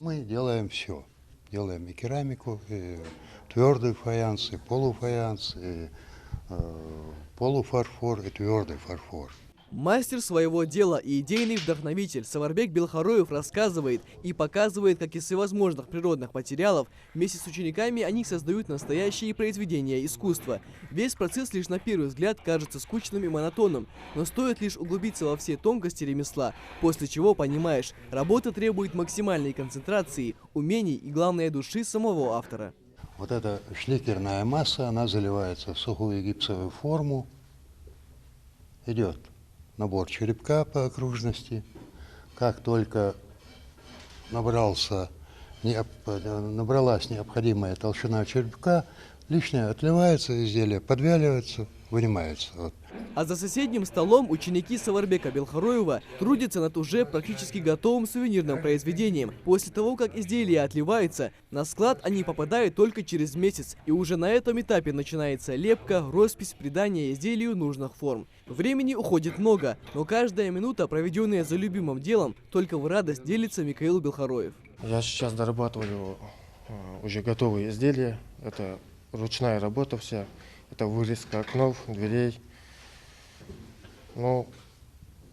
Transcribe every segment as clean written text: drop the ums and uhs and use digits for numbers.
Мы делаем все. Делаем и керамику, и твердый фаянс, и полуфаянс, и полуфарфор, и твердый фарфор. Мастер своего дела и идейный вдохновитель Саварбек Белхароев рассказывает и показывает, как из всевозможных природных материалов вместе с учениками они создают настоящие произведения искусства. Весь процесс лишь на первый взгляд кажется скучным и монотонным, но стоит лишь углубиться во все тонкости ремесла, после чего понимаешь, работа требует максимальной концентрации, умений и, главное, души самого автора. Вот эта шликерная масса, она заливается в сухую гипсовую форму, идет набор черепка по окружности. Как только набралась необходимая толщина черепка, лишнее отливается, изделие подвяливается, вынимается. Вот. А за соседним столом ученики Саварбека Белхароева трудятся над уже практически готовым сувенирным произведением. После того, как изделия отливаются, на склад они попадают только через месяц. И уже на этом этапе начинается лепка, роспись, придание изделию нужных форм. Времени уходит много, но каждая минута, проведенная за любимым делом, только в радость делится Михаил Белхароев. Я сейчас дорабатываю уже готовые изделия. Это ручная работа вся. Это вырезка окнов, дверей. Ну,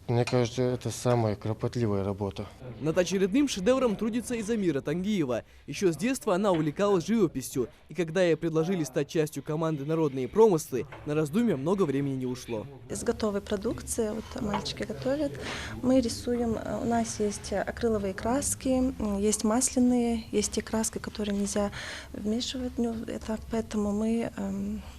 мне кажется, это самая кропотливая работа. Над очередным шедевром трудится и Замира Тангиева. Еще с детства она увлекалась живописью, и когда ей предложили стать частью команды «Народные промыслы», на раздумья много времени не ушло. Из готовой продукции, вот мальчики готовят, мы рисуем, у нас есть акриловые краски, есть масляные, есть те краски, которые нельзя вмешивать, это, поэтому мы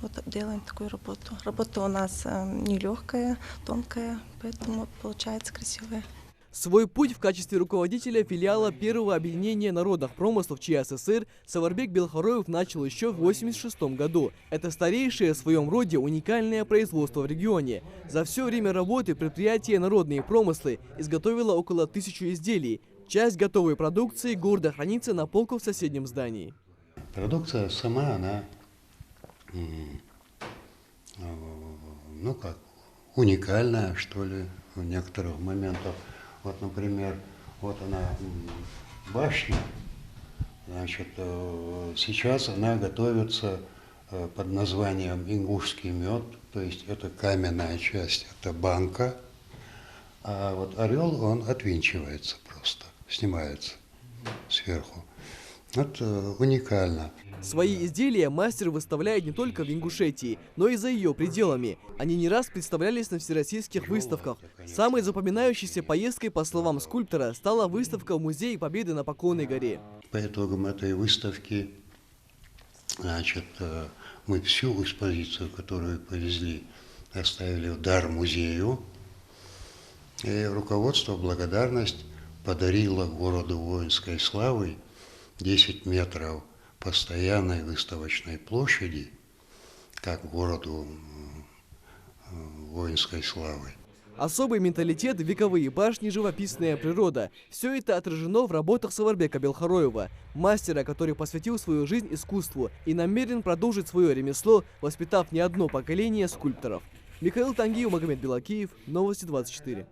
вот делаем такую работу. Работа у нас нелегкая, тонкая, поэтому получается красивая. Свой путь в качестве руководителя филиала первого объединения народных промыслов ЧССР Саварбек Белхароев начал еще в 1986 году. Это старейшее в своем роде уникальное производство в регионе. За все время работы предприятие «Народные промыслы» изготовило около 1000 изделий. Часть готовой продукции гордо хранится на полках в соседнем здании. Продукция сама, она, ну как, уникальная, что ли, в некоторых моментах. Вот, например, вот она, башня, значит, сейчас она готовится под названием ингушский мед, то есть это каменная часть, это банка, а вот орел, он отвинчивается просто, снимается сверху. Это уникально. Свои изделия мастер выставляет не только в Ингушетии, но и за ее пределами. Они не раз представлялись на всероссийских выставках. Самой запоминающейся поездкой, по словам скульптора, стала выставка в Музее Победы на Поклонной горе. По итогам этой выставки, значит, мы всю экспозицию, которую повезли, оставили в дар музею. И руководство в благодарность подарило городу воинской славы 10 метров постоянной выставочной площади, как городу воинской славы. Особый менталитет, вековые башни, живописная природа – все это отражено в работах Саварбека Белхароева, мастера, который посвятил свою жизнь искусству и намерен продолжить свое ремесло, воспитав не одно поколение скульпторов. Михаил Тангиев, Магомед Белакиев, Новости 24.